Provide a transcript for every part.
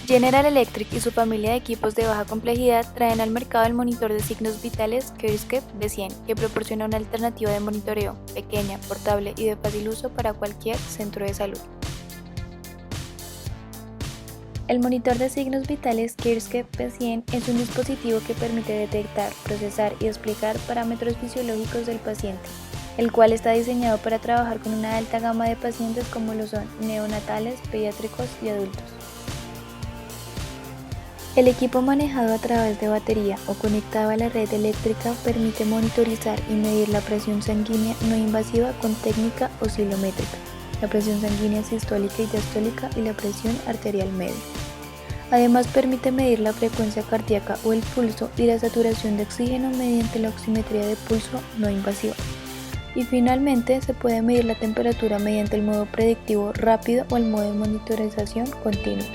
General Electric y su familia de equipos de baja complejidad traen al mercado el monitor de signos vitales CareScape V100, que proporciona una alternativa de monitoreo pequeña, portable y de fácil uso para cualquier centro de salud. El monitor de signos vitales CareScape V100 es un dispositivo que permite detectar, procesar y explicar parámetros fisiológicos del paciente, el cual está diseñado para trabajar con una alta gama de pacientes como lo son neonatales, pediátricos y adultos. El equipo manejado a través de batería o conectado a la red eléctrica permite monitorizar y medir la presión sanguínea no invasiva con técnica oscilométrica, la presión sanguínea sistólica y diastólica y la presión arterial media. Además permite medir la frecuencia cardíaca o el pulso y la saturación de oxígeno mediante la oximetría de pulso no invasiva. Y finalmente se puede medir la temperatura mediante el modo predictivo rápido o el modo de monitorización continua.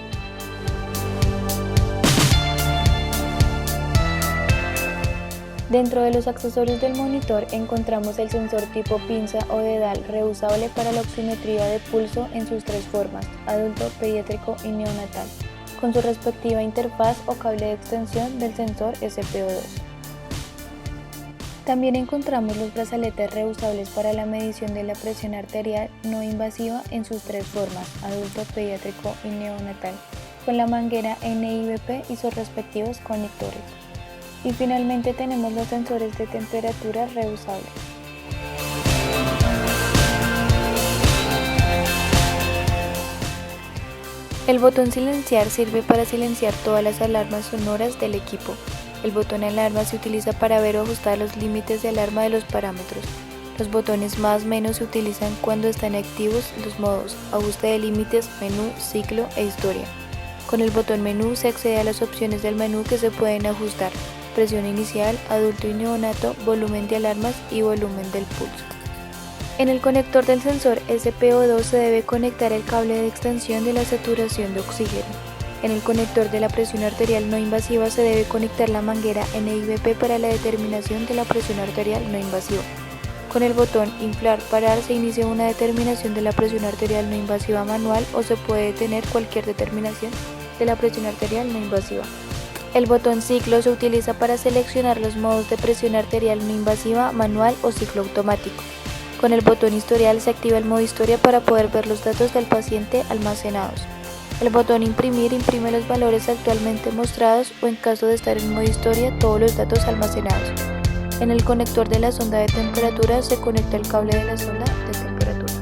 Dentro de los accesorios del monitor encontramos el sensor tipo pinza o dedal reusable para la oximetría de pulso en sus tres formas, adulto, pediátrico y neonatal, con su respectiva interfaz o cable de extensión del sensor SpO2. También encontramos los brazaletes reusables para la medición de la presión arterial no invasiva en sus tres formas, adulto, pediátrico y neonatal, con la manguera NIBP y sus respectivos conectores. Y finalmente tenemos los sensores de temperatura reusables. El botón silenciar sirve para silenciar todas las alarmas sonoras del equipo. El botón alarma se utiliza para ver o ajustar los límites de alarma de los parámetros. Los botones más/menos se utilizan cuando están activos los modos ajuste de límites, menú, ciclo e historia. Con el botón menú se accede a las opciones del menú que se pueden ajustar: presión inicial, adulto y neonato, volumen de alarmas y volumen del pulso. En el conector del sensor SpO2 se debe conectar el cable de extensión de la saturación de oxígeno. En el conector de la presión arterial no invasiva se debe conectar la manguera NIBP para la determinación de la presión arterial no invasiva. Con el botón inflar/parar se inicia una determinación de la presión arterial no invasiva manual o se puede detener cualquier determinación de la presión arterial no invasiva. El botón ciclo se utiliza para seleccionar los modos de presión arterial no invasiva, manual o ciclo automático. Con el botón historial se activa el modo historia para poder ver los datos del paciente almacenados. El botón imprimir imprime los valores actualmente mostrados o, en caso de estar en modo historia, todos los datos almacenados. En el conector de la sonda de temperatura se conecta el cable de la sonda de temperatura.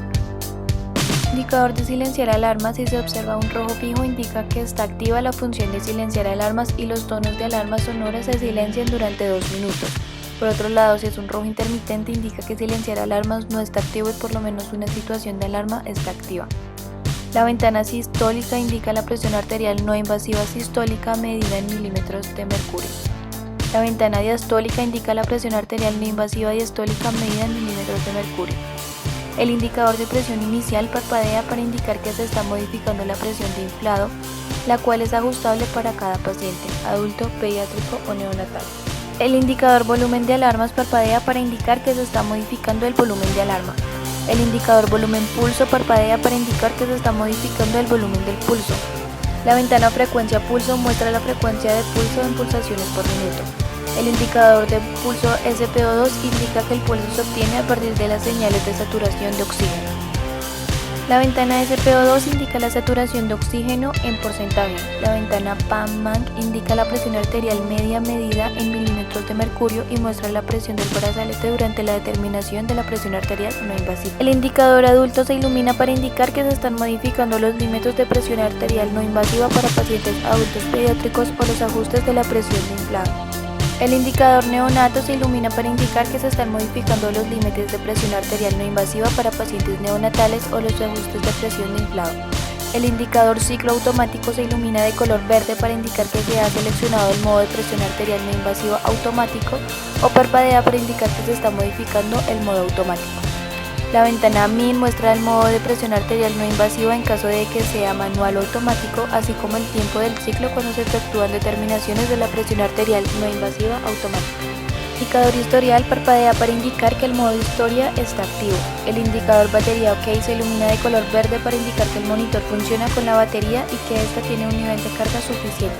Indicador de silenciar alarmas. Si se observa un rojo fijo indica que está activa la función de silenciar alarmas y los tonos de alarma sonora se silencian durante 2 minutos. Por otro lado, si es un rojo intermitente indica que silenciar alarmas no está activo y por lo menos una situación de alarma está activa. La ventana sistólica indica la presión arterial no invasiva sistólica medida en milímetros de mercurio. La ventana diastólica indica la presión arterial no invasiva diastólica medida en milímetros de mercurio. El indicador de presión inicial parpadea para indicar que se está modificando la presión de inflado, la cual es ajustable para cada paciente, adulto, pediátrico o neonatal. El indicador volumen de alarmas parpadea para indicar que se está modificando el volumen de alarma. El indicador volumen pulso parpadea para indicar que se está modificando el volumen del pulso. La ventana frecuencia pulso muestra la frecuencia de pulso en pulsaciones por minuto. El indicador de pulso SpO2 indica que el pulso se obtiene a partir de las señales de saturación de oxígeno. La ventana SpO2 indica la saturación de oxígeno en porcentaje. La ventana PAM-MANC indica la presión arterial media medida en milímetros de mercurio y muestra la presión del brazalete durante la determinación de la presión arterial no invasiva. El indicador adulto se ilumina para indicar que se están modificando los límites de presión arterial no invasiva para pacientes adultos pediátricos o los ajustes de la presión de inflado. El indicador neonato se ilumina para indicar que se están modificando los límites de presión arterial no invasiva para pacientes neonatales o los ajustes de presión de inflado. El indicador ciclo automático se ilumina de color verde para indicar que se ha seleccionado el modo de presión arterial no invasiva automático o parpadea para indicar que se está modificando el modo automático. La ventana MIN muestra el modo de presión arterial no invasiva en caso de que sea manual o automático, así como el tiempo del ciclo cuando se efectúan determinaciones de la presión arterial no invasiva automática. El indicador historial parpadea para indicar que el modo historia está activo. El indicador batería OK se ilumina de color verde para indicar que el monitor funciona con la batería y que ésta tiene un nivel de carga suficiente.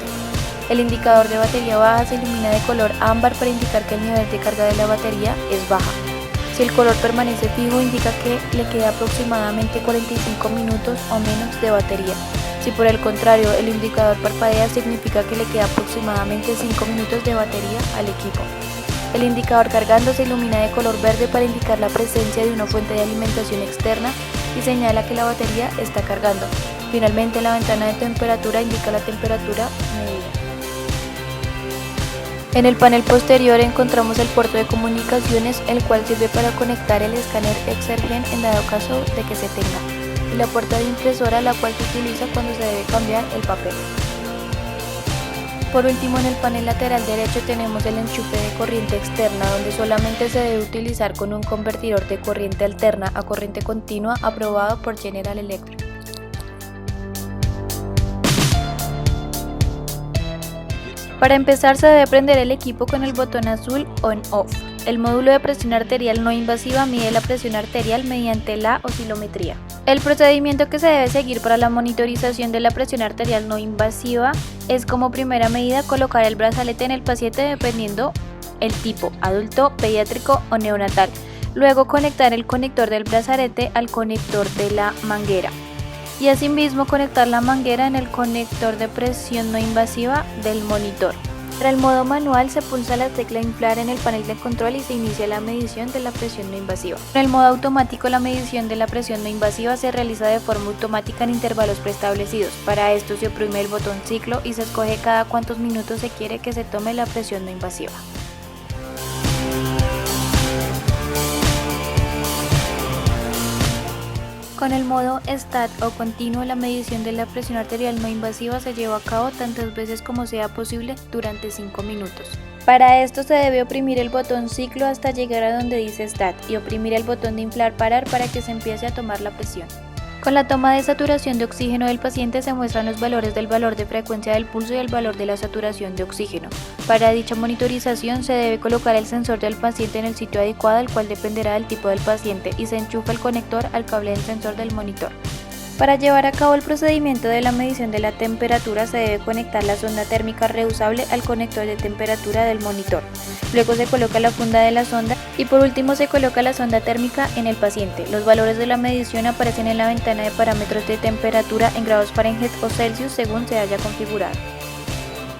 El indicador de batería baja se ilumina de color ámbar para indicar que el nivel de carga de la batería es baja. Si el color permanece fijo, indica que le queda aproximadamente 45 minutos o menos de batería. Si por el contrario el indicador parpadea, significa que le queda aproximadamente 5 minutos de batería al equipo. El indicador cargando se ilumina de color verde para indicar la presencia de una fuente de alimentación externa y señala que la batería está cargando. Finalmente, la ventana de temperatura indica la temperatura medida. En el panel posterior encontramos el puerto de comunicaciones, el cual sirve para conectar el escáner Exergen en dado caso de que se tenga, y la puerta de impresora, la cual se utiliza cuando se debe cambiar el papel. Por último, en el panel lateral derecho tenemos el enchufe de corriente externa, donde solamente se debe utilizar con un convertidor de corriente alterna a corriente continua aprobado por General Electric. Para empezar, se debe prender el equipo con el botón azul On-Off. El módulo de presión arterial no invasiva mide la presión arterial mediante la oscilometría. El procedimiento que se debe seguir para la monitorización de la presión arterial no invasiva es, como primera medida, colocar el brazalete en el paciente dependiendo el tipo, adulto, pediátrico o neonatal. Luego, conectar el conector del brazalete al conector de la manguera. Y asimismo conectar la manguera en el conector de presión no invasiva del monitor. Para el modo manual, se pulsa la tecla inflar en el panel de control y se inicia la medición de la presión no invasiva. En el modo automático, la medición de la presión no invasiva se realiza de forma automática en intervalos preestablecidos. Para esto se oprime el botón ciclo y se escoge cada cuántos minutos se quiere que se tome la presión no invasiva. Con el modo STAT o continuo, la medición de la presión arterial no invasiva se lleva a cabo tantas veces como sea posible durante 5 minutos. Para esto se debe oprimir el botón ciclo hasta llegar a donde dice STAT y oprimir el botón de inflar parar para que se empiece a tomar la presión. Con la toma de saturación de oxígeno del paciente se muestran los valores del valor de frecuencia del pulso y el valor de la saturación de oxígeno. Para dicha monitorización se debe colocar el sensor del paciente en el sitio adecuado, el cual dependerá del tipo del paciente, y se enchufa el conector al cable del sensor del monitor. Para llevar a cabo el procedimiento de la medición de la temperatura se debe conectar la sonda térmica reusable al conector de temperatura del monitor. Luego se coloca la funda de la sonda y por último se coloca la sonda térmica en el paciente. Los valores de la medición aparecen en la ventana de parámetros de temperatura en grados Fahrenheit o Celsius según se haya configurado.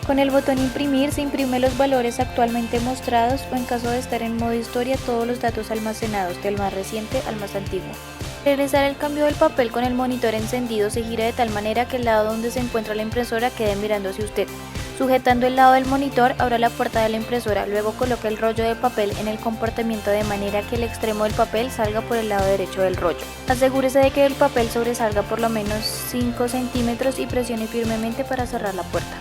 Con el botón imprimir se imprime los valores actualmente mostrados o, en caso de estar en modo historia, todos los datos almacenados del más reciente al más antiguo. Al realizar el cambio del papel con el monitor encendido, se gira de tal manera que el lado donde se encuentra la impresora quede mirando hacia usted. Sujetando el lado del monitor, abra la puerta de la impresora, luego coloque el rollo de papel en el compartimiento de manera que el extremo del papel salga por el lado derecho del rollo. Asegúrese de que el papel sobresalga por lo menos 5 centímetros y presione firmemente para cerrar la puerta.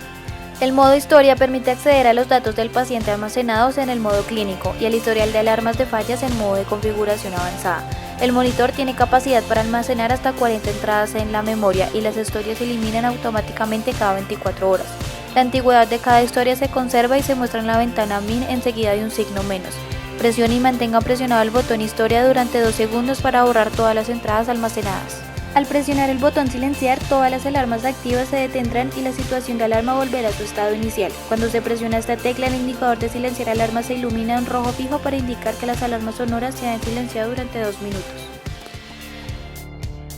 El modo historia permite acceder a los datos del paciente almacenados en el modo clínico y el historial de alarmas de fallas en modo de configuración avanzada. El monitor tiene capacidad para almacenar hasta 40 entradas en la memoria y las historias se eliminan automáticamente cada 24 horas. La antigüedad de cada historia se conserva y se muestra en la ventana MIN enseguida de un signo menos. Presione y mantenga presionado el botón historia durante 2 segundos para borrar todas las entradas almacenadas. Al presionar el botón silenciar, todas las alarmas activas se detendrán y la situación de alarma volverá a su estado inicial. Cuando se presiona esta tecla, el indicador de silenciar alarma se ilumina en rojo fijo para indicar que las alarmas sonoras se han silenciado durante 2 minutos.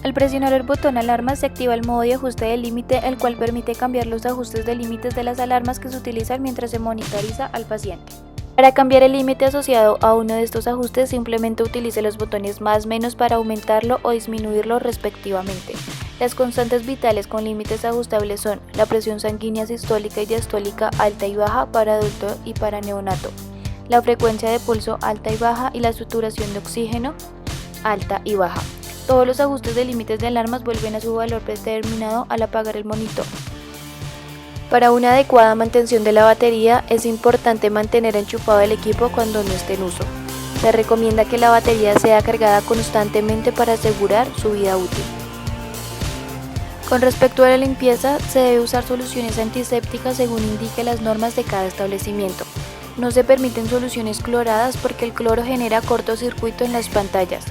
Al presionar el botón alarma se activa el modo de ajuste de límite, el cual permite cambiar los ajustes de límites de las alarmas que se utilizan mientras se monitoriza al paciente. Para cambiar el límite asociado a uno de estos ajustes, simplemente utilice los botones más menos para aumentarlo o disminuirlo respectivamente. Las constantes vitales con límites ajustables son la presión sanguínea sistólica y diastólica alta y baja para adulto y para neonato, la frecuencia de pulso alta y baja y la saturación de oxígeno alta y baja. Todos los ajustes de límites de alarmas vuelven a su valor predeterminado al apagar el monitor. Para una adecuada mantención de la batería, es importante mantener enchufado el equipo cuando no esté en uso. Se recomienda que la batería sea cargada constantemente para asegurar su vida útil. Con respecto a la limpieza, se debe usar soluciones antisépticas según indique las normas de cada establecimiento. No se permiten soluciones cloradas porque el cloro genera cortocircuito en las pantallas.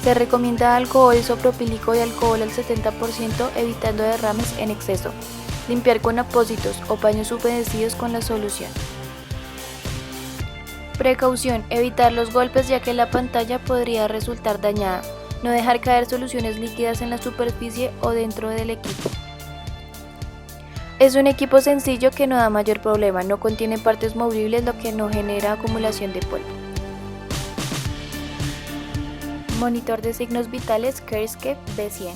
Se recomienda alcohol isopropílico de alcohol al 70%, evitando derrames en exceso. Limpiar con apósitos o paños humedecidos con la solución. Precaución: evitar los golpes ya que la pantalla podría resultar dañada. No dejar caer soluciones líquidas en la superficie o dentro del equipo. Es un equipo sencillo que no da mayor problema, no contiene partes movibles, lo que no genera acumulación de polvo. Monitor de signos vitales Kerscape B100.